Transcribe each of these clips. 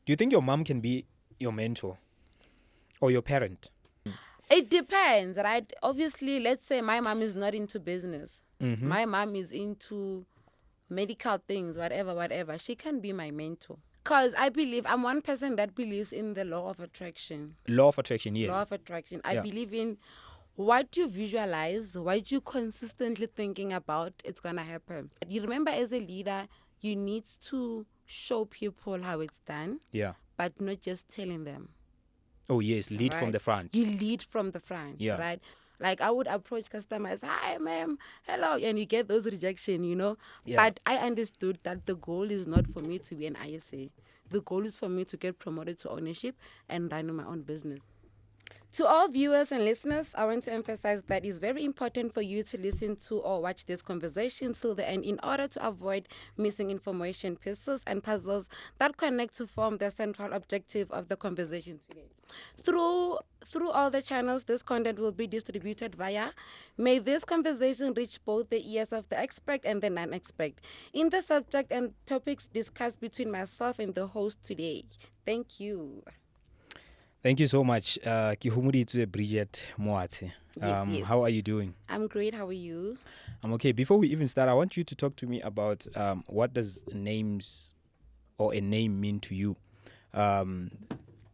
Do you think your mom can be your mentor or your parent? It depends, right? Obviously, let's say my mom is not into business. My mom is into medical things, whatever. She can be my mentor. Because I'm one person that believes in the law of attraction. Law of attraction, Law yes. of attraction. I Yeah. believe in what you visualize, what you consistently thinking about, it's going to happen. You remember, as a leader, you need to show people how it's done, Yeah. but not just telling them. Oh, yes. Lead from Right? the front. You lead from the front, Yeah. right? Like I would approach customers, hi, ma'am, hello, and you get those rejection, Yeah. But I understood that the goal is not for me to be an ISA. The goal is for me to get promoted to ownership and run my own business. To all viewers and listeners, I want to emphasize that it's very important for you to listen to or watch this conversation till the end in order to avoid missing information pieces and puzzles that connect to form the central objective of the conversation today. Through all the channels, this content will be distributed via. May this conversation reach both the ears of the expert and the non-expert in the subject and topics discussed between myself and the host today. Thank you. Thank you so much. Kegomoditswe Bridget Moatse. Yes. How are you doing? I'm great. How are you? I'm okay. Before we even start, I want you to talk to me about what does names or a name mean to you?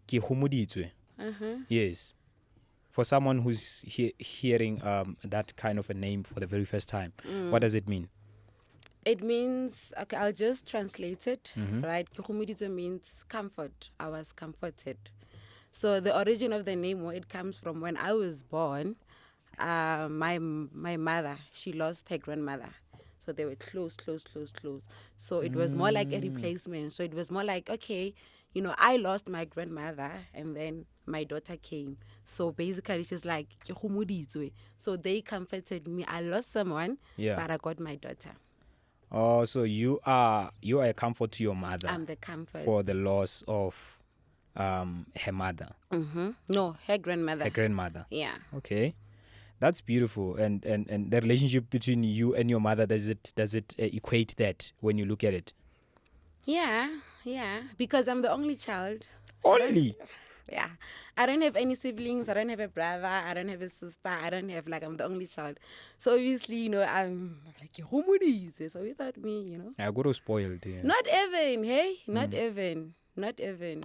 Kegomoditswe. Yes. For someone who's hearing that kind of a name for the very first time, what does it mean? It means, okay, I'll just translate it, right? Kegomoditswe means comfort. I was comforted. So the origin of the name, it comes from when I was born. My mother, she lost her grandmother. So they were close. So it was more like a replacement. So it was more like, okay, I lost my grandmother and then my daughter came. So basically she's like, Kegomoditswe. So they comforted me. I lost someone, but I got my daughter. Oh, so you are a comfort to your mother. I'm the comfort. For the loss of her mother. No, her grandmother. Her grandmother. Yeah. Okay. That's beautiful. And the relationship between you and your mother, does it equate that when you look at it? Yeah. Because I'm the only child. Only? Yeah. I don't have any siblings. I don't have a brother. I don't have a sister. I'm the only child. So obviously, I'm like, Kegomoditswe. So without me, I got spoiled. Yeah. Not even, hey? Not even.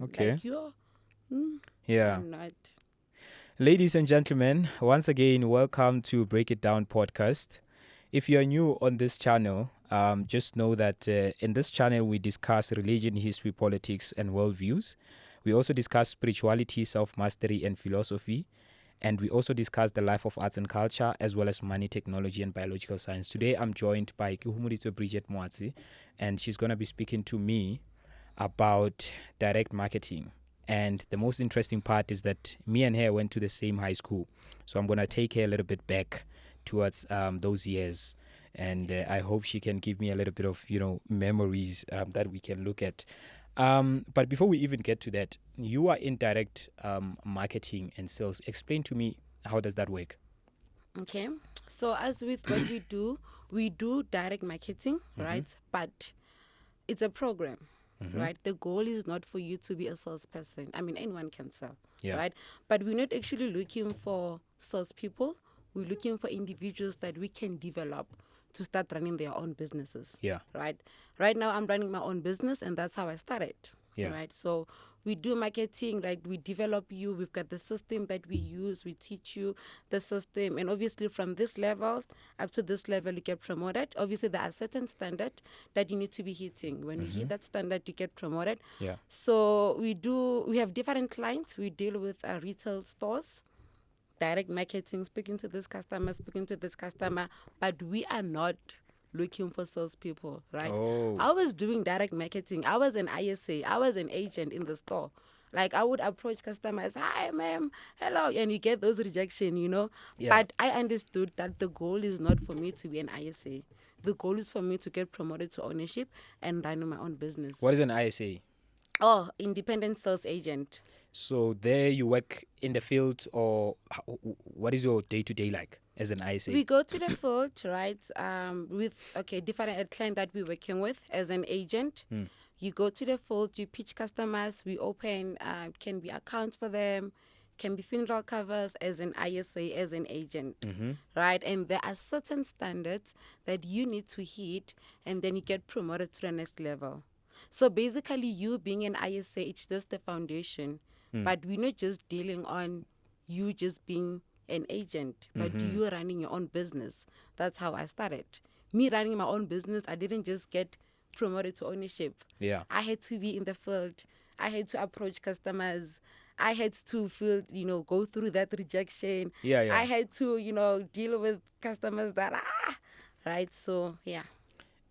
Okay. Like, Yeah. I'm not. Ladies and gentlemen, once again, welcome to Break It Down podcast. If you are new on this channel, just know that in this channel we discuss religion, history, politics, and worldviews. We also discuss spirituality, self-mastery, and philosophy. And we also discuss the life of arts and culture, as well as money, technology, and biological science. Today, I'm joined by Kegomoditswe Bridget Moatse, and she's going to be speaking to me about direct marketing. And the most interesting part is that me and her went to the same high school. So I'm going to take her a little bit back towards those years. And I hope she can give me a little bit of, memories that we can look at. But before we even get to that, you are in direct marketing and sales. Explain to me, how does that work? Okay. So as with what we do direct marketing, right? But it's a program. Right? The goal is not for you to be a salesperson. I mean, anyone can sell, right? But we're not actually looking for salespeople. We're looking for individuals that we can develop to start running their own businesses. Yeah. Right? Right now, I'm running my own business, and that's how I started. Yeah. Right? So we do marketing, right? We develop you. We've got the system that we use. We teach you the system. And obviously from this level up to this level, you get promoted. Obviously, there are certain standards that you need to be hitting. When you hit that standard, you get promoted. Yeah. So we have different clients. We deal with retail stores, direct marketing, speaking to this customer, but we are not looking for salespeople, right? Oh. I was doing direct marketing. I was an ISA. I was an agent in the store. Like I would approach customers, hi, ma'am, hello, and you get those rejection, Yeah. But I understood that the goal is not for me to be an ISA. The goal is for me to get promoted to ownership and run my own business. What is an ISA? Oh, independent sales agent. So there you work in the field, or what is your day-to-day like as an ISA? We go to the field, right? With different client that we're working with as an agent. You go to the field, you pitch customers, we open can be accounts for them, can be funeral covers as an ISA, as an agent, right? And there are certain standards that you need to hit, and then you get promoted to the next level. So basically, you being an ISA, it's just the foundation, but we're not just dealing on you just being an agent, but you running your own business. That's how I started. Me running my own business, I didn't just get promoted to ownership. Yeah. I had to be in the field. I had to approach customers. I had to go through that rejection. Yeah. I had to, deal with customers that right. So yeah.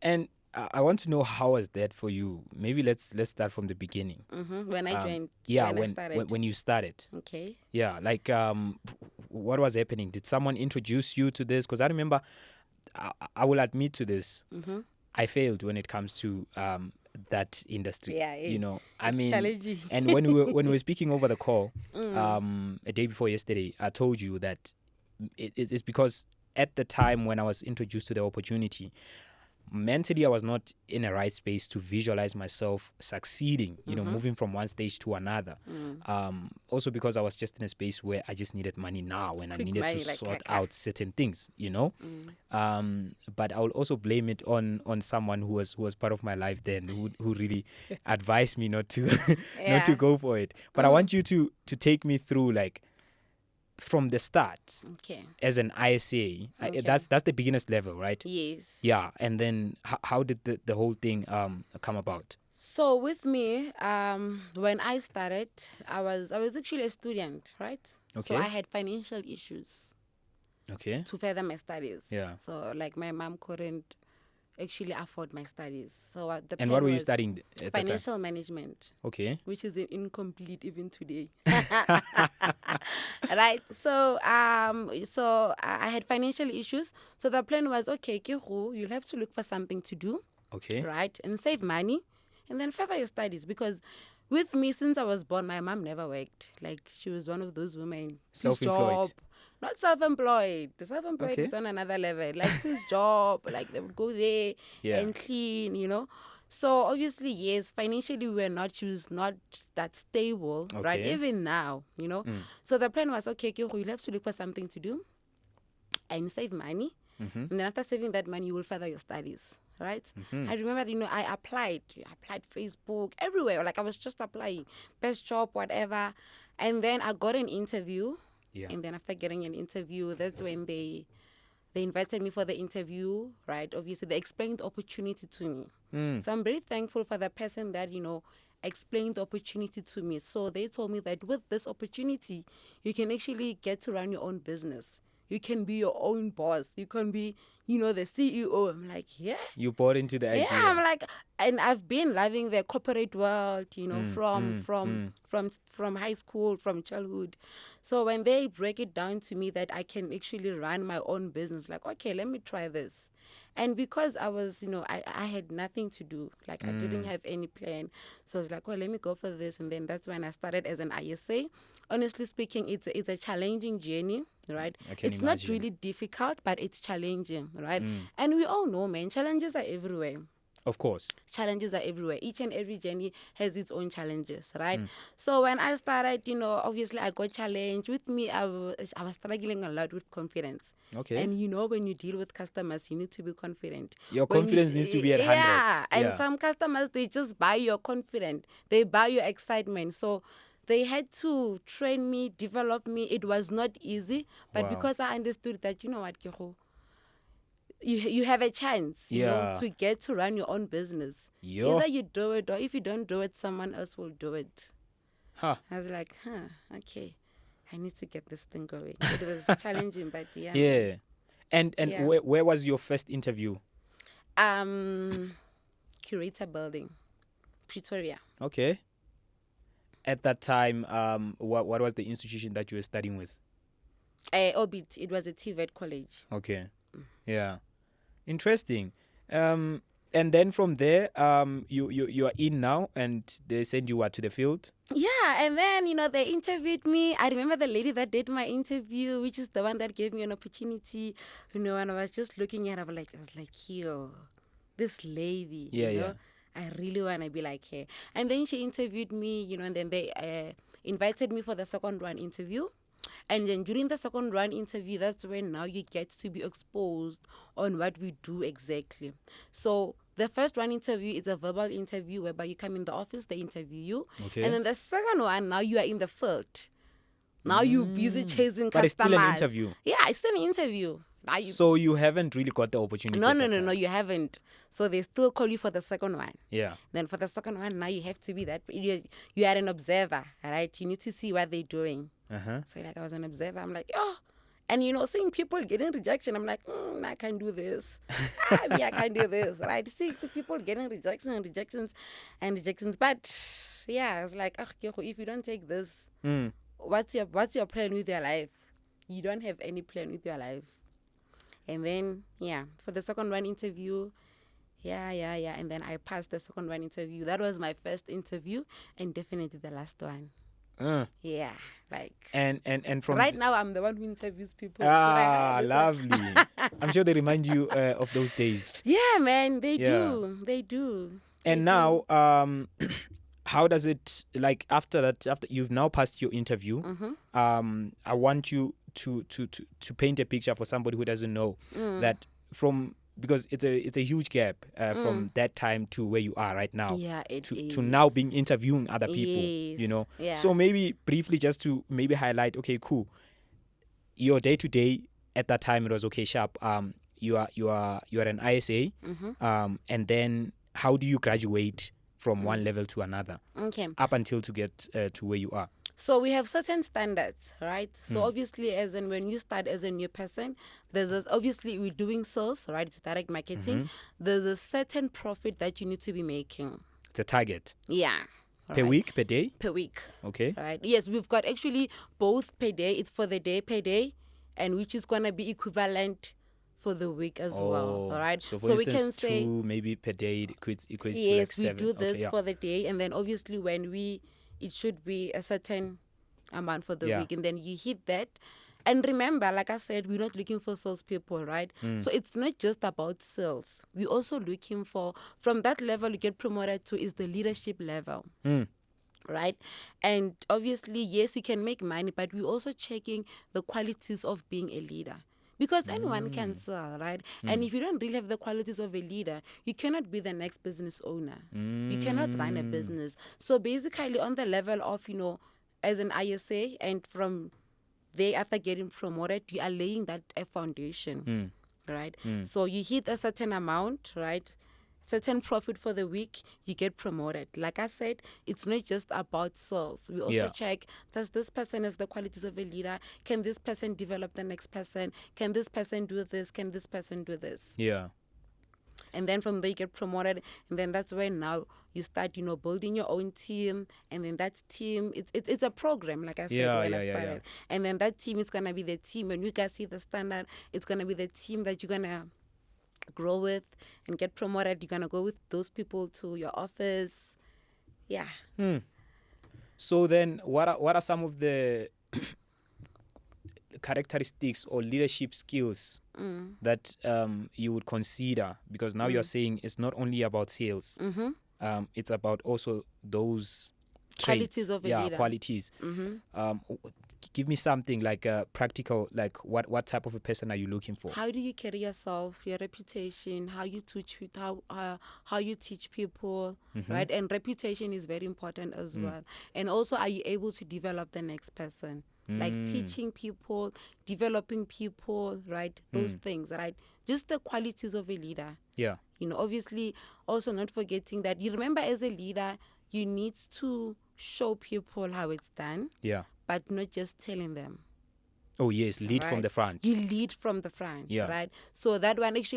And I want to know, how was that for you? Maybe let's start from the beginning. When I joined. Yeah, when I started. when you started. Okay. Yeah, like what was happening? Did someone introduce you to this? Because I remember, I will admit to this. I failed when it comes to that industry. Yeah, I mean, challenging. and when we were speaking over the call, a day before yesterday, I told you that it's because at the time when I was introduced to the opportunity, mentally I was not in a right space to visualize myself succeeding, moving from one stage to another. Also because I was just in a space where I just needed money now, and I needed to sort out certain things, but I will also blame it on someone who was part of my life then, who really advised me not to not to go for it. But I want you to take me through, like, from the start, as an ISA. That's the beginner's level, right? Yes. Yeah, and then how did the whole thing come about? So with me, when I started, I was actually a student, right? Okay. So I had financial issues. Okay. To further my studies. Yeah. So like my mom couldn't actually afford my studies. So the and what were you studying at financial management. Okay. Which is incomplete even today. Right. So I had financial issues. So the plan was, okay, Kiru, you'll have to look for something to do. Okay. Right. And save money, and then further your studies. Because with me, since I was born, my mom never worked. Like, she was one of those women. Self-employed. Not self-employed. The self-employed Okay. is on another level. Like, this job, like, they would go there and clean, So, obviously, yes, financially, she was not that stable, right? Even now, So, the plan was, okay, Kiru, you'll have to look for something to do and save money. And then after saving that money, you will further your studies, right? I remember, I applied Facebook, everywhere. Like, I was just applying, best job, whatever. And then I got an interview. Yeah. And then after getting an interview, that's when they invited me for the interview, right? Obviously, they explained the opportunity to me. So I'm very thankful for the person that, explained the opportunity to me. So they told me that with this opportunity, you can actually get to run your own business. You can be your own boss. You can be, the CEO. I'm like, yeah. You bought into the idea. Yeah, I'm like, and I've been loving the corporate world, from high school, from childhood. So when they break it down to me that I can actually run my own business, like, okay, let me try this. And because I was, I had nothing to do. Like, I didn't have any plan. So I was like, well, let me go for this. And then that's when I started as an ISA. Honestly speaking, it's a challenging journey, right? It's not really difficult, but it's challenging, right? And we all know, man, challenges are everywhere. Of course. Challenges are everywhere. Each and every journey has its own challenges, right? So when I started, obviously I got challenged. With me, I was struggling a lot with confidence. Okay. And when you deal with customers, you need to be confident. Your confidence needs to be at 100. Yeah. And some customers, they just buy your confidence. They buy your excitement. So they had to train me, develop me. It was not easy. But because I understood that, you know what, Kiru, you have a chance, to get to run your own business. Either you do it, or if you don't do it, someone else will do it. I was like, okay, I need to get this thing going. It was challenging, but yeah. Yeah. And where was your first interview? Curator Building, Pretoria. Okay. At that time, what was the institution that you were studying with? Orbit. It was a TVET college. Okay. Yeah. Interesting. And then from there, you are in now, and they send you to the field. Yeah, and then, they interviewed me. I remember the lady that did my interview, which is the one that gave me an opportunity, and I was just looking at her, I was like, yo, this lady, Yeah. I really want to be like her. And then she interviewed me, and then they invited me for the second round interview. And then during the second round interview, that's when now you get to be exposed on what we do exactly. So the first round interview is a verbal interview whereby you come in the office, they interview you. Okay. And then the second one, now you are in the field. Now you're busy chasing But customers. it's still an interview. Yeah, it's still an interview. Now So you haven't really got the opportunity. No, you haven't. So they still call you for the second one. Yeah. Then for the second one, now you have to be that. You are an observer, right? You need to see what they're doing. So I was an observer. I'm like, oh. And, seeing people getting rejection, I'm like, I can't do this. I can't do this, right? See the people getting rejections. But, yeah, it's like, if you don't take this, what's your plan with your life? You don't have any plan with your life. And then, for the second one interview, and then I passed the second one interview. That was my first interview and definitely the last one. Yeah, like. And from right now, I'm the one who interviews people. Lovely. I'm sure they remind you of those days. Yeah, man, they do. And now, how does it, like, after you've now passed your interview, I want you to paint a picture for somebody who doesn't know that because it's a huge gap from that time to where you are right now. Yeah, to now being interviewing other people. Yeah. So maybe briefly, just to maybe highlight, okay, cool, your day to day at that time, it was okay, sharp. You are an ISA, and then how do you graduate from one level to another? Okay. Up until to get to where you are. So we have certain standards, right? So obviously, when you start as a new person, obviously we're doing sales, right? It's direct marketing. There's a certain profit that you need to be making. It's a target. Yeah. Per week, per day? Per week. Okay. Right. Yes, we've got actually both per day. It's for the day per day, and which is gonna be equivalent for the week as well. All right. So for instance, we can say 2 maybe per day equates yes, like 7. we do this for the day, and then obviously it should be a certain amount for the week, and then you hit that. And remember, like I said, we're not looking for salespeople, right? So it's not just about sales. We're also looking for, from that level you get promoted to, is the leadership level, right? And obviously, yes, you can make money, but we're also checking the qualities of being a leader. Because anyone can sell, right? And if you don't really have the qualities of a leader, you cannot be the next business owner. You cannot run a business. So basically, on the level of, as an ISA, and from there, after getting promoted, you are laying that a foundation, right? So you hit a certain amount, right? Certain profit for the week, you get promoted. Like I said, it's not just about sales. We also check, does this person have the qualities of a leader? Can this person develop the next person? Can this person do this? Can this person do this? Yeah. And then from there you get promoted, and then that's when now you start, building your own team, and then that team, it's a program, like I said when I started. And then that team is gonna be the team, when you guys see the standard, it's gonna be the team that you're gonna grow with and get promoted. You're gonna go with those people to your office. Yeah. So then what are some of the characteristics or leadership skills that you would consider? Because now you're saying it's not only about sales, it's about also those qualities traits. of a leader. Qualities. Give me something like practical, like what type of a person are you looking for? How do you carry yourself, your reputation, how you teach people, right? And reputation is very important as well. And also, are you able to develop the next person? Like teaching people, developing people, right? Those things, right? Just the qualities of a leader. Yeah. Obviously, also not forgetting that you remember, as a leader, you need to show people how it's done. Yeah. But not just telling them. Oh yes, lead from the front. You lead from the front, right? So that one is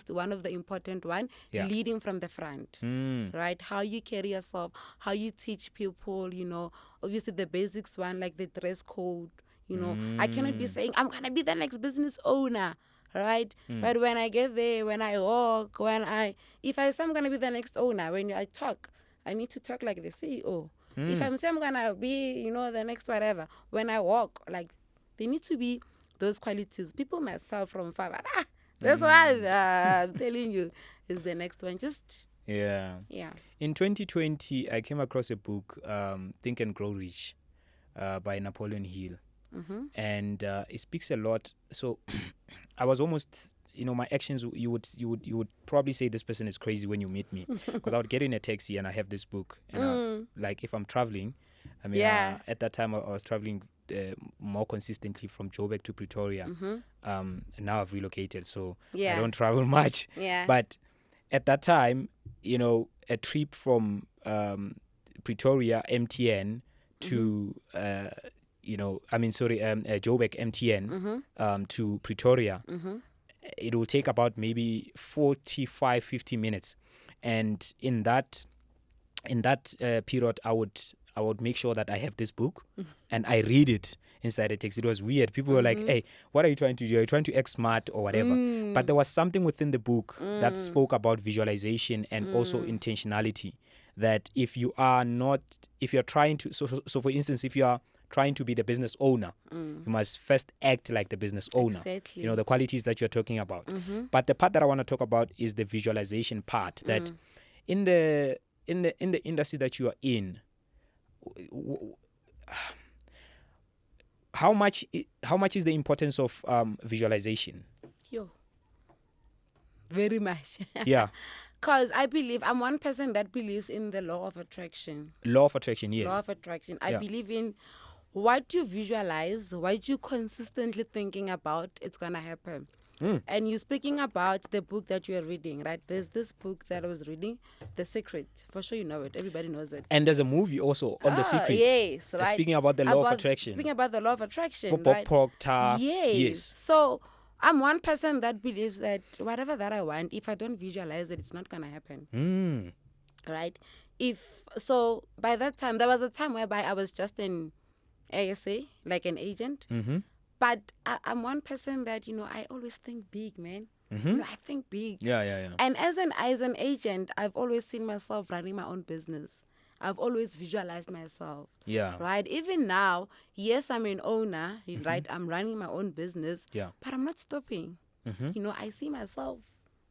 one of the important one, leading from the front, right? How you carry yourself, how you teach people, obviously the basics one, like the dress code, I cannot be saying, I'm going to be the next business owner, right? But when I get there, when I walk, if I say I'm gonna be the next owner, when I talk, I need to talk like the CEO. If I'm saying I'm gonna be, the next whatever, when I walk, like, there need to be those qualities. People might sell from far, but that's why I'm telling you is the next one. Just Yeah. In 2020, I came across a book, Think and Grow Rich, by Napoleon Hill, and it speaks a lot. So I was almost, my actions. You would probably say this person is crazy when you meet me, because I would get in a taxi and I have this book, and like if I'm traveling, I mean, at that time I was traveling more consistently from Joburg to Pretoria. And now I've relocated, so I don't travel much. But at that time, a trip from Pretoria MTN to Joburg MTN to Pretoria, it will take about maybe 45-50 minutes, and in that period I would make sure that I have this book and I read it inside the text. It was weird. People were like, hey, what are you trying to do? Are you trying to act smart or whatever? But there was something within the book that spoke about visualization and also intentionality, that if you're trying to, so for instance, if you are trying to be the business owner, you must first act like the business owner. Exactly. The qualities that you're talking about. But the part that I want to talk about is the visualization part, that in the industry that you are in, how much is the importance of visualization? Very much. Yeah. Because I'm one person that believes in the law of attraction. Law of attraction, yes. Law of attraction. I believe in what you visualize, what you consistently thinking about, it's going to happen. And you're speaking about the book that you are reading, right? There's this book that I was reading, The Secret. For sure you know it. Everybody knows it. And there's a movie also on The Secret. Yes, right. Speaking about the law of attraction. Speaking about the law of attraction, Bob right? Proctor. Yes. So I'm one person that believes that whatever that I want, if I don't visualize it, it's not going to happen. Right? So by that time, there was a time whereby I was just an ASA, like an agent. But I'm one person that, I always think big, man. I think big. Yeah. And as an agent, I've always seen myself running my own business. I've always visualized myself. Yeah. Right? Even now, yes, I'm an owner, right? I'm running my own business. Yeah. But I'm not stopping. I see myself,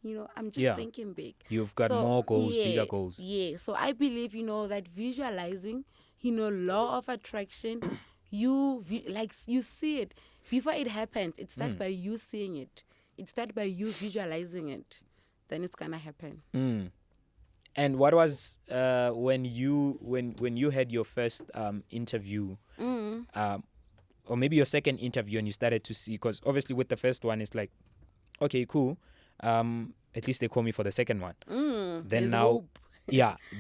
I'm just thinking big. You've got more goals, bigger goals. Yeah. So I believe, that visualizing, law of attraction, you see it. Before it happens, it starts by you seeing it. It starts by you visualizing it. Then it's going to happen. And what was when you had your first interview, or maybe your second interview, and you started to see, because obviously with the first one it's like, okay, cool, at least they call me for the second one. Then now hope.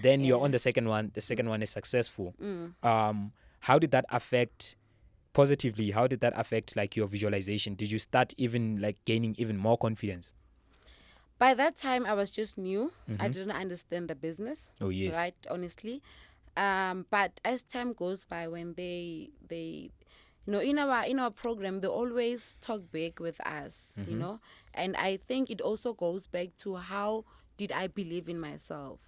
Then you're on the second one. The second one is successful. How did that affect positively? How did that affect like your visualization? Did you start even like gaining even more confidence? By that time, I was just new. I didn't understand the business. Oh, yes. Right, honestly. But as time goes by, when they in our program, they always talk big with us, And I think it also goes back to how did I believe in myself,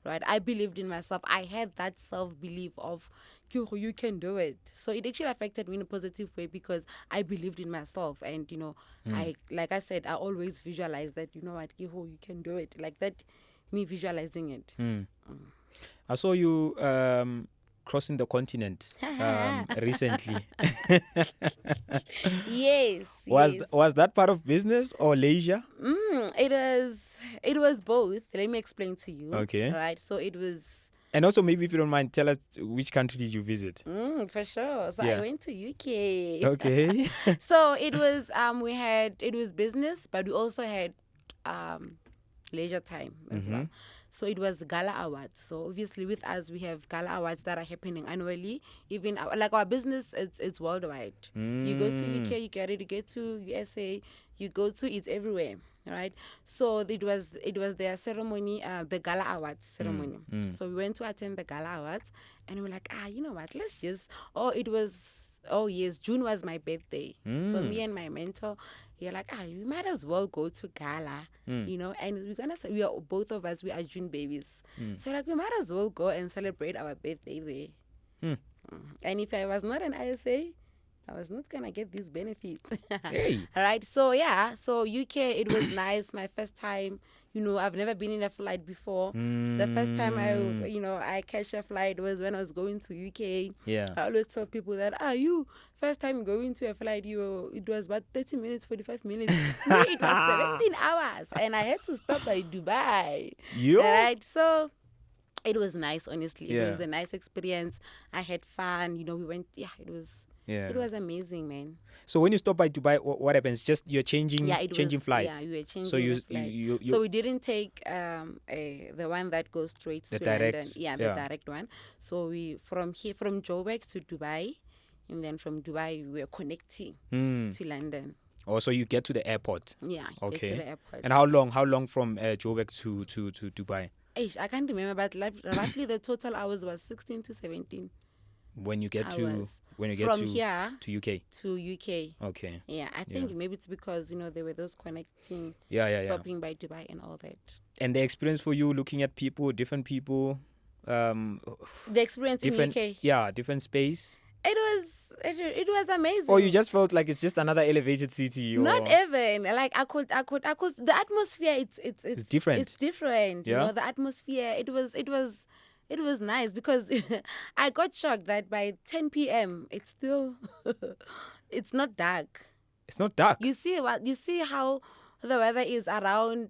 right? I believed in myself. I had that self-belief of, you can do it. So it actually affected me in a positive way because I believed in myself. And, like I said, I always visualize that, you can do it. Like that, me visualizing it. I saw you crossing the continent recently. Yes. Was that part of business or leisure? It was both. Let me explain to you. Okay. Right. So it was. And also, maybe if you don't mind, tell us which country did you visit? For sure. So I went to UK. Okay. So it was it was business, but we also had leisure time as well. So it was Gala Awards. So obviously with us, we have Gala Awards that are happening annually. Even our business, it's worldwide. You go to UK, you get it. You get to USA, you go to, it's everywhere. Right. So it was their ceremony, the Gala Awards ceremony. So we went to attend the Gala Awards and we were like, you know what, let's just, June was my birthday. So me and my mentor, we are like, we might as well go to gala, you know, and we're gonna we are both of us, we are June babies, so like we might as well go and celebrate our birthday there. And if I was not an ISA, I was not gonna get these benefits. Hey. All right, so yeah, so UK, it was nice. My first time, you know, I've never been in a flight before. The first time I catch a flight was when I was going to UK. Yeah. I always tell people that, you first time going to a flight, it was about 30 minutes, 45 minutes. Me, it was 17 hours, and I had to stop by Dubai. You? All right, so it was nice, honestly. It Yeah. was a nice experience. I had fun. You know, we went. Yeah, it was. Yeah. It was amazing, man. So when you stop by Dubai, what happens? Just you're changing flights. Yeah, we were changing. So you so we didn't take the one that goes straight to direct, London. Yeah, the direct one. So we from Joburg to Dubai, and then from Dubai we were connecting to London. Oh, so you get to the airport. Yeah. Okay. Get to the airport. And how long from Joburg to Dubai? I can't remember, but roughly the total hours was 16 to 17. When you get hours. from here to UK. To UK. Okay. Yeah, I think maybe it's because there were those connecting, stopping by Dubai and all that. And the experience for you, looking at people, different people, the experience in UK. Yeah, different space. It was amazing. Or you just felt like it's just another elevated city. Not even like I could. The atmosphere. It's different. It's different. Yeah? You know, the atmosphere. It was nice because I got shocked that by 10 p.m. it's still it's not dark. It's not dark. You see how the weather is around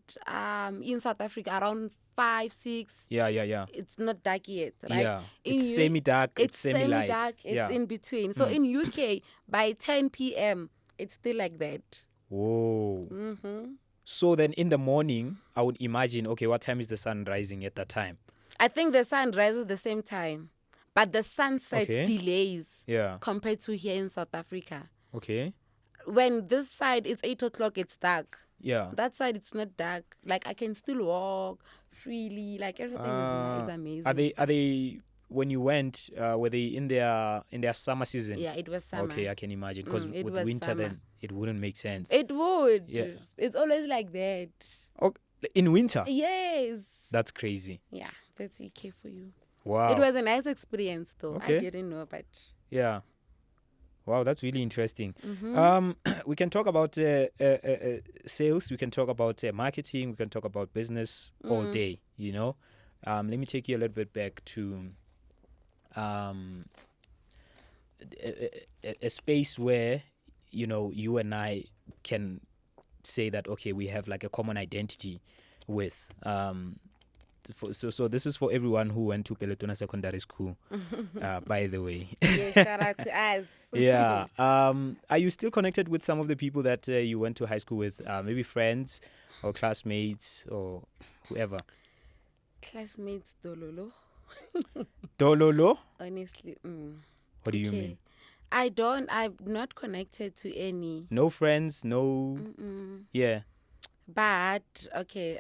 in South Africa around 5, 6. Yeah. It's not dark yet, right? Yeah. It's semi-dark, it's semi-light. Semi-dark, it's in between. So in UK, by 10 p.m., it's still like that. Whoa. Mm-hmm. So then in the morning, I would imagine, okay, what time is the sun rising at that time? I think the sun rises the same time, but the sunset delays compared to here in South Africa. Okay. When this side it's 8 o'clock, it's dark. Yeah. That side it's not dark. Like I can still walk freely. Like everything is amazing. Are they when you went? Were they in their summer season? Yeah, it was summer. Okay, I can imagine because with winter summer. Then it wouldn't make sense. It would. Yeah. It's always like that. Okay. In winter. Yes. That's crazy. Yeah, that's UK for you. Wow. It was a nice experience though. Okay. I didn't know, but yeah. Wow, that's really interesting. Mm-hmm. We can talk about sales. We can talk about marketing. We can talk about business all day. You know, let me take you a little bit back to a space where you and I can say that okay, we have like a common identity with. So this is for everyone who went to Pelotona Secondary School, by the way. Yeah, shout out to us. Yeah. Are you still connected with some of the people that you went to high school with? Maybe friends or classmates or whoever? Classmates, Dololo. Dololo? Honestly. What do you mean? I'm not connected to any. No friends, no... Yeah. But, okay,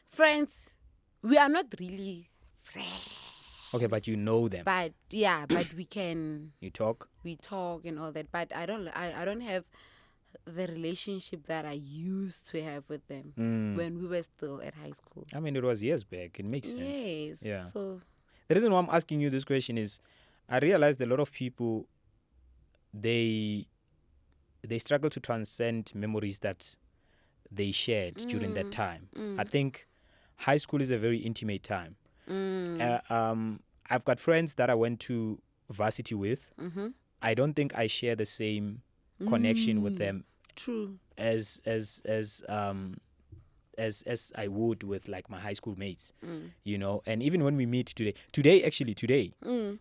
friends, we are not really friends. Okay, but you know them. But yeah, but we can. You talk. We talk and all that. But I don't have the relationship that I used to have with them when we were still at high school. I mean, it was years back. It makes sense. Yes. Yeah. So the reason why I'm asking you this question is, I realized a lot of people they struggle to transcend memories that they shared during that time. I think high school is a very intimate time. I've got friends that I went to varsity with. I don't think I share the same connection with them. True. As I would with like my high school mates, and even when we meet today,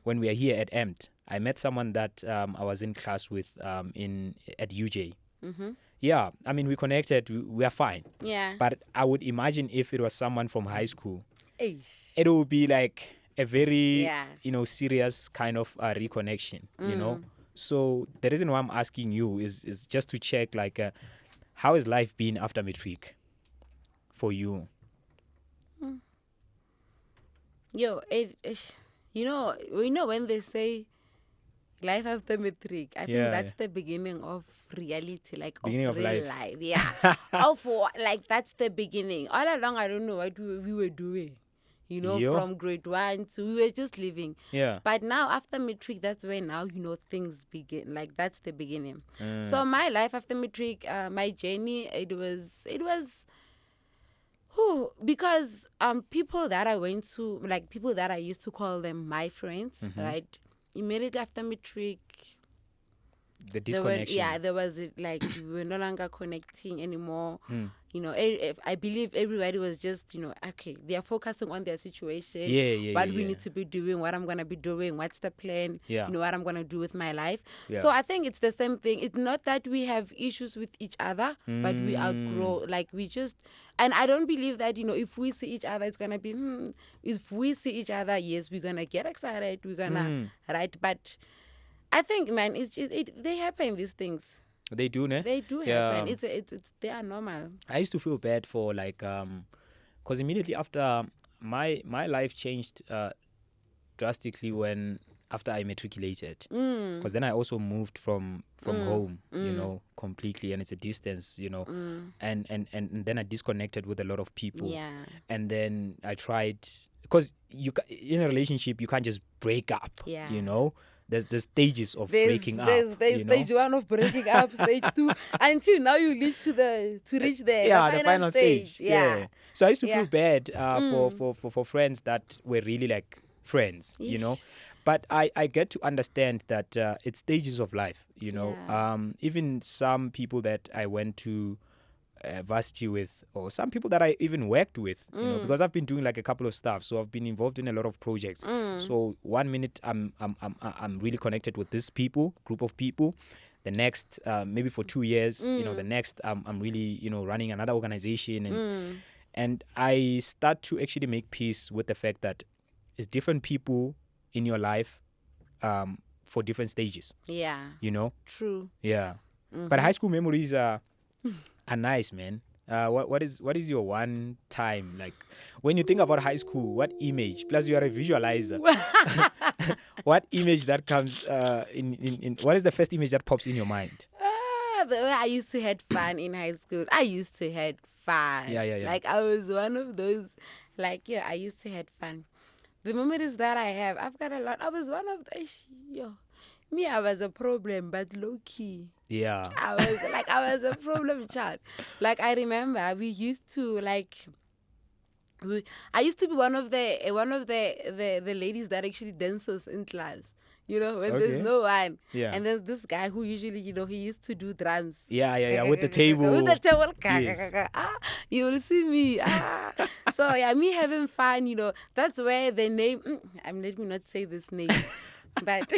when we are here at EMT, I met someone that I was in class with at UJ. Yeah, I mean, we connected, we are fine. Yeah. But I would imagine if it was someone from high school, Eish. It would be like a very, serious kind of reconnection, So the reason why I'm asking you is just to check, like, how has life been after matric for you? Yo, when they say life after matric. I think Yeah, that's the beginning of reality, like beginning of of real life. life. Yeah. Like that's the beginning. All along, I don't know what we were doing. Yo. From grade 1 to we were just living. Yeah. But now after matric, that's where now things begin. Like that's the beginning. Mm. So my life after matric, my journey, it was. Whew, because people that I went to, like people that I used to call them my friends, right? Immediately after matric, The disconnection. there was like we were no longer connecting anymore. Mm. I believe everybody was just okay, they are focusing on their situation, Yeah. what we need to be doing, what I'm gonna be doing, what's the plan, Yeah. what I'm gonna do with my life. Yeah. So I think it's the same thing. It's not that we have issues with each other, but we outgrow. Like we just, and I don't believe that if we see each other, it's gonna be if we see each other, yes, we're gonna get excited, we're gonna right, but I think, man, it's just they happen, these things. They do, ne? They do Yeah. happen. It's they are normal. I used to feel bad for like because immediately after my life changed drastically when after I matriculated, because then I also moved from home, completely, and it's a distance, and then I disconnected with a lot of people. Yeah. And then I tried, because in a relationship you can't just break up. Yeah. There's stages of breaking up. There's stage 1 of breaking up, stage 2, until now you reach to reach the final stage. Yeah. So I used to feel bad for friends that were really like friends, Eesh. But I get to understand that it's stages of life, even some people that I went to varsity with, or some people that I even worked with, because I've been doing like a couple of stuff, so I've been involved in a lot of projects. So 1 minute I'm really connected with this group of people. The next maybe for 2 years, the next I'm really running another organization, and I start to actually make peace with the fact that it's different people in your life for different stages. Yeah. True. Yeah. But high school memories are nice, man. What is your one time, like when you think about high school, what image, plus you are a visualizer, what image that comes in what is the first image that pops in your mind? The way I used to have fun in high school. I used to have fun. Yeah. Like I was one of those, I used to have fun. The memories that I have, I've got a lot. I was one of the I was a problem, but low key. Yeah. I was a problem child. Like I remember we used to I used to be one of the ladies that actually dances in class. When there's no one. Yeah. And there's this guy who usually, he used to do drums. Yeah. With the table. With the table. Yes. You will see me. So yeah, me having fun, that's where the name, let me not say this name, but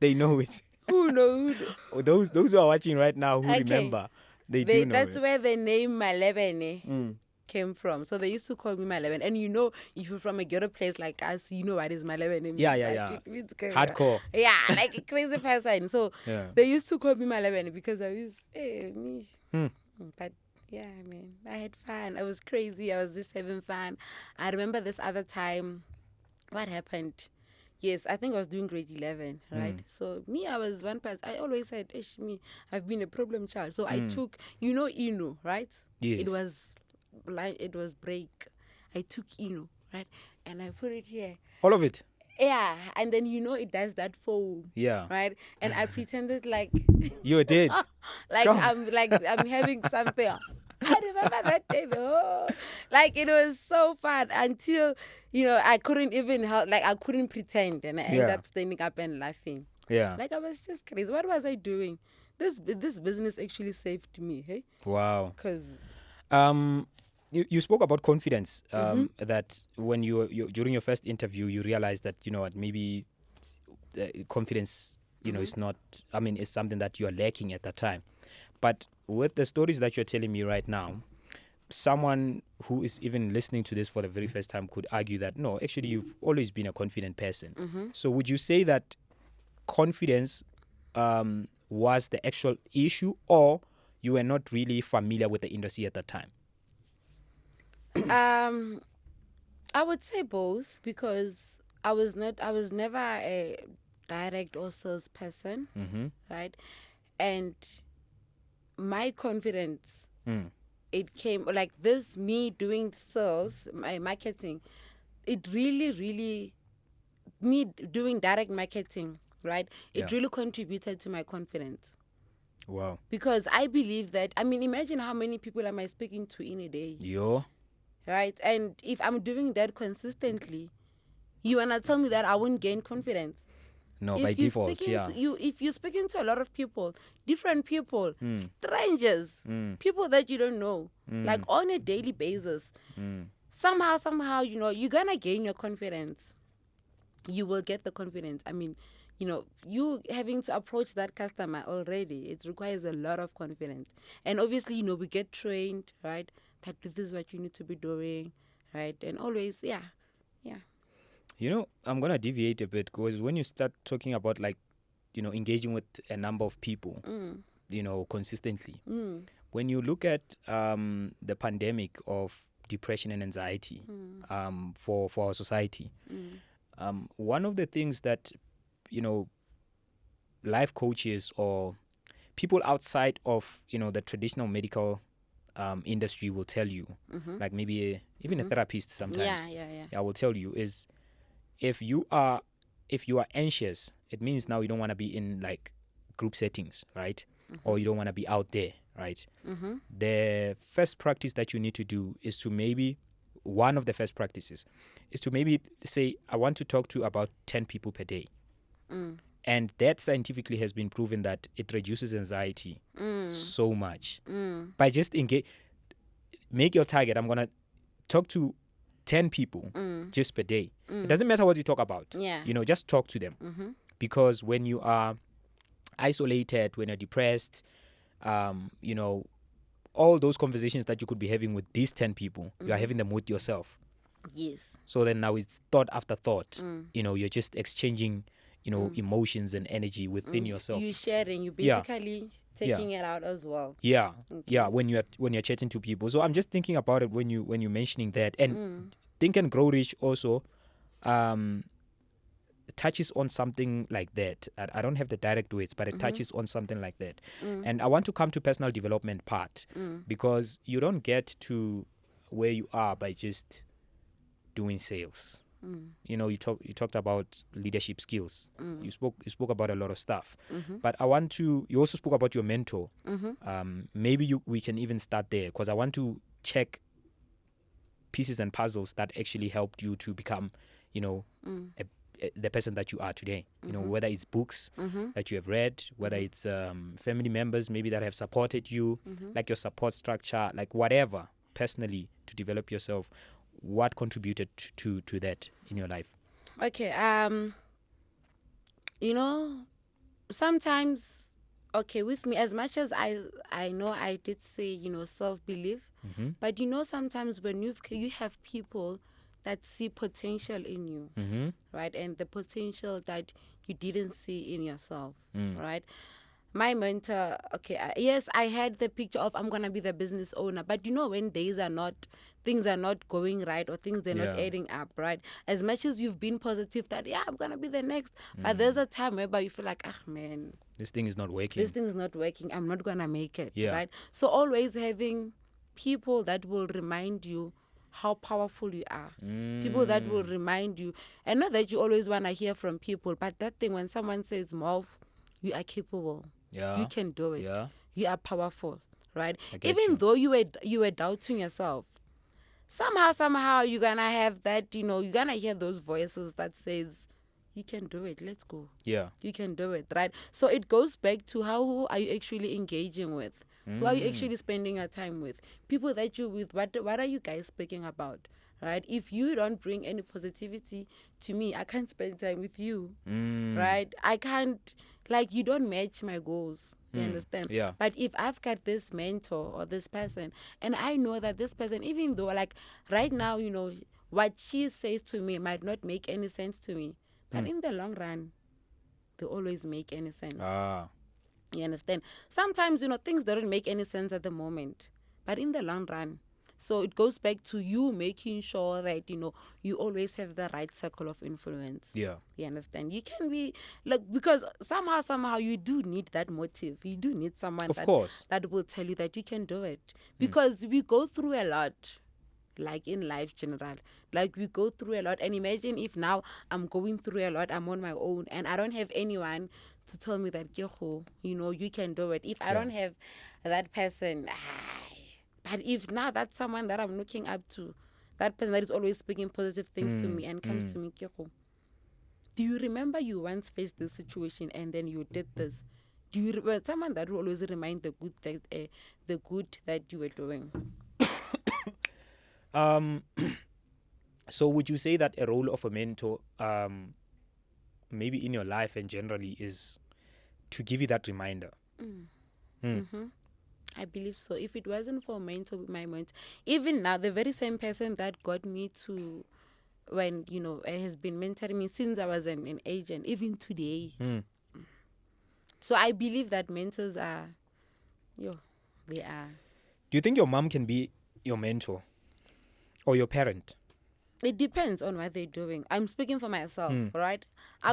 they know it. Who knows? Those who are watching right now who remember, they do know that's it. where the name Malebene came from. So they used to call me Malebene. And if you're from a ghetto place like us, you know what is Malebene. Yeah. Hardcore. Yeah, like a crazy person. So they used to call me Malebene because I was me. But yeah, man, I had fun. I was crazy. I was just having fun. I remember this other time, what happened? Yes, I think I was doing grade 11, right? So I was one person. I always said, I've been a problem child. So I took, Inu, right? Yes. It was break. I took Inu, right? And I put it here. All of it? Yeah, and then it does that foam. Yeah. Right? And I pretended like you did. I'm having something. I remember that day though. It was so fun until I couldn't even help. I couldn't pretend, and I ended up standing up and laughing. Yeah. I was just crazy. What was I doing? This business actually saved me. Hey. Wow. Because you spoke about confidence. That when you during your first interview you realized that maybe confidence is not. It's something that you are lacking at that time. But with the stories that you're telling me right now, someone who is even listening to this for the very first time could argue that, no, actually, you've always been a confident person. So would you say that confidence was the actual issue, or you were not really familiar with the industry at that time? I would say both, because I was never direct or salesperson, right? And my confidence, it came like this, me doing sales, my marketing, it really, me doing direct marketing, right? It really contributed to my confidence. Wow. Because I believe that, I mean, imagine how many people am I speaking to in a day, right? And if I'm doing that consistently, you wanna tell me that I won't gain confidence? No, If by you're default, if you're speaking to a lot of people, different people, strangers, people that you don't know, like on a daily basis, somehow, you're gonna gain your confidence. You will get the confidence. I mean, you having to approach that customer already, it requires a lot of confidence. And obviously, we get trained, right? That this is what you need to be doing, right? And always, yeah. I'm going to deviate a bit, because when you start talking about, like, engaging with a number of people, consistently, when you look at the pandemic of depression and anxiety for our society, one of the things that, life coaches or people outside of, the traditional medical industry will tell you, like maybe even a therapist sometimes, will tell you is, if you are anxious, it means now you don't want to be in like group settings, right? Or you don't want to be out there, right? The first practice that you need to do is to maybe, one of the first practices is to maybe say, I want to talk to about 10 people per day. And that scientifically has been proven that it reduces anxiety so much. By just make your target, I'm going to talk to 10 people just per day. It doesn't matter what you talk about. Just talk to them. Because when you are isolated, when you're depressed, all those conversations that you could be having with these 10 people, you are having them with yourself. Yes. So then now it's thought after thought. You're just exchanging, emotions and energy within yourself. You're sharing. You basically taking it out as well. Yeah. Okay. Yeah. When you're chatting to people. So I'm just thinking about it when you're mentioning that. And Think and Grow Rich also touches on something like that. I don't have the direct words, but it touches on something like that. And I want to come to personal development part, because you don't get to where you are by just doing sales. You talked about leadership skills. You spoke about a lot of stuff. But you also spoke about your mentor. Maybe we can even start there, because I want to check pieces and puzzles that actually helped you to become, the person that you are today. Whether it's books that you have read, whether it's family members maybe that have supported you, like your support structure, like whatever, personally, to develop yourself. What contributed to that in your life? Okay. Sometimes, okay, with me, as much as I know I did say, self-belief, but sometimes when you have people that see potential in you, right? And the potential that you didn't see in yourself, right? My mentor, okay, yes, I had the picture of I'm going to be the business owner. But when things are not going right, or things they're not adding up, right? As much as you've been positive that, I'm going to be the next. But there's a time whereby you feel like, man, this thing is not working. I'm not going to make it, right? So always having people that will remind you how powerful you are. People that will remind you. And not that you always want to hear from people, but that thing when someone says, Molf, you are capable. You can do it. You are powerful, right? Even though you were doubting yourself, somehow you're gonna have that. You're gonna hear those voices that says, "You can do it. Let's go." You can do it, right? So it goes back to who are you actually engaging with? Who are you actually spending your time with? People that you with. What are you guys speaking about? Right? If you don't bring any positivity to me, I can't spend time with you. Right? I can't. Like, you don't match my goals. You understand? But if I've got this mentor or this person, and I know that this person, even though, like, right now, what she says to me might not make any sense to me, but in the long run, they always make any sense. You understand? Sometimes, things don't make any sense at the moment, but in the long run, So it goes back to you making sure that, you always have the right circle of influence. Yeah. You understand? You can be because somehow you do need that motive. You do need someone Of course. that will tell you that you can do it. Because we go through a lot, like in life general. Like we go through a lot. And imagine if now I'm going through a lot, I'm on my own and I don't have anyone to tell me that, you can do it. If I don't have that person, but if now that's someone that I'm looking up to, that person that is always speaking positive things to me and comes to me, do you remember you once faced this situation and then you did this? Do you remember someone that will always remind the good that you were doing? So would you say that a role of a mentor, maybe in your life and generally, is to give you that reminder? Mm-hmm. I believe so. If it wasn't for my mentor, even now, the very same person that got me to when, has been mentoring me since I was an agent, even today. So I believe that mentors are, they are. Do you think your mom can be your mentor or your parent? It depends on what they're doing. I'm speaking for myself, right?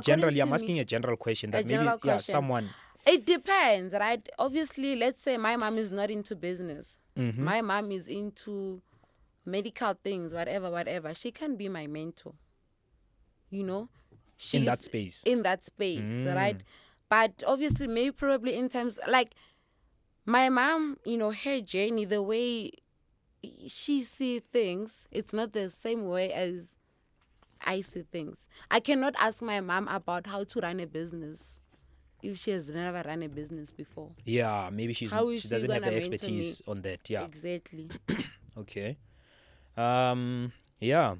Generally, I'm asking a general question. That maybe someone. It depends, right? Obviously, let's say my mom is not into business. My mom is into medical things, whatever. She can be my mentor. She's in that space. Right? But obviously, maybe probably in times like my mom, her journey, the way she see things, it's not the same way as I see things. I cannot ask my mom about how to run a business if she has never run a business before. Yeah, maybe she doesn't have the expertise on that. Yeah, exactly. Okay. Yeah,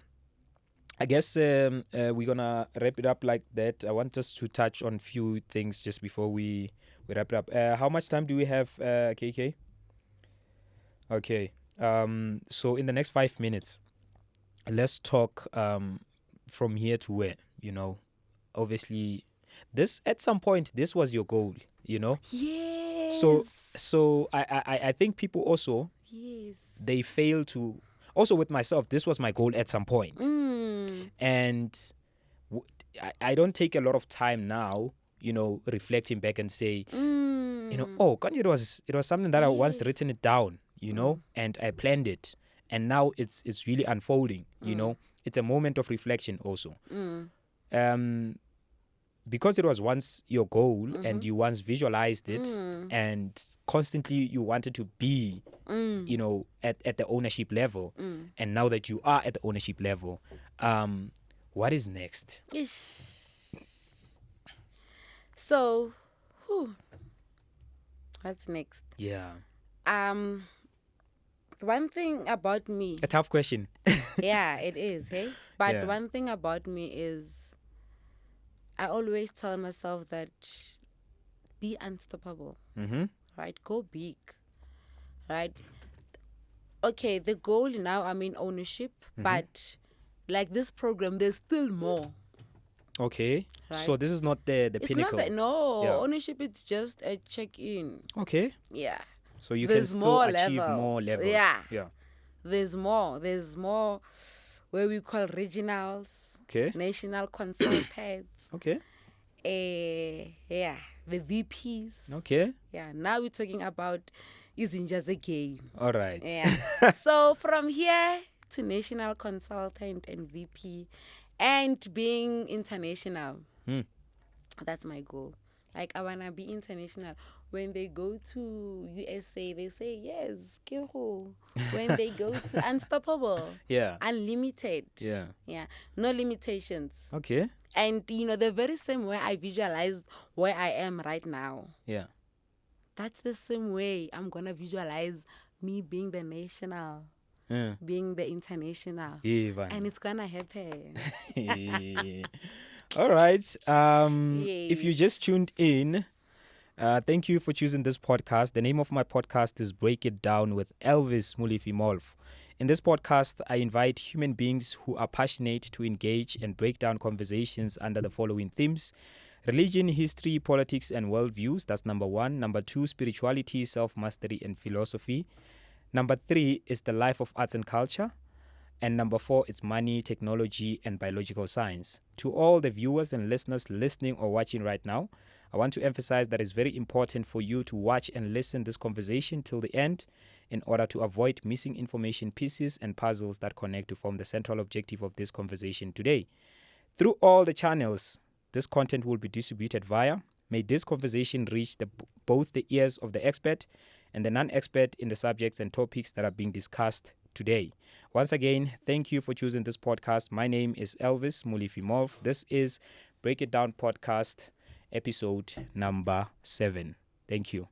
I guess we're gonna wrap it up like that. I want us to touch on few things just before we wrap it up. How much time do we have, KK? Okay. So in the next 5 minutes, let's talk from here to where, obviously this at some point this was your goal, Yes. So I think people also they fail to, also with myself, this was my goal at some point. And I don't take a lot of time now, reflecting back and say, it was something that I once written it down, and I planned it, and now it's really unfolding. It's a moment of reflection also. Because it was once your goal and you once visualized it and constantly you wanted to be, at the ownership level, and now that you are at the ownership level, what is next? So, what's next? Yeah. One thing about me. A tough question. Yeah, it is, hey? But one thing about me is I always tell myself that be unstoppable, right? Go big, right? Okay, the goal now, I'm in ownership, but like this program, there's still more. Okay, right? So this is not the pinnacle. It's not ownership, it's just a check-in. Okay. Yeah. So you can still achieve more levels. Yeah. Yeah. There's more where we call regionals. Okay. National consultants. Okay. The VPs. Okay. Yeah. Now we're talking about isn't just a game. All right. Yeah. So from here to national consultant and VP, and being international. That's my goal. Like I wanna be international. When they go to USA, they say yes, Kego. When they go to unstoppable, unlimited, no limitations. Okay. And the very same way I visualize where I am right now. Yeah. That's the same way I'm gonna visualize me being the national, being the international, and it's gonna happen. All right. If you just tuned in, thank you for choosing this podcast. The name of my podcast is Break It Down with Elvis Mulifimolf. In this podcast, I invite human beings who are passionate to engage and break down conversations under the following themes: religion, history, politics, and worldviews. That's number 1. Number 2, spirituality, self-mastery, and philosophy. Number 3 is the life of arts and culture. And number 4 is money, technology, and biological science. To all the viewers and listeners listening or watching right now, I want to emphasize that it's very important for you to watch and listen this conversation till the end in order to avoid missing information pieces and puzzles that connect to form the central objective of this conversation today. Through all the channels, this content will be distributed via. May this conversation reach both the ears of the expert and the non-expert in the subjects and topics that are being discussed today. Once again, thank you for choosing this podcast. My name is Elvis Mulifimov. This is Break It Down Podcast, episode number 7. Thank you.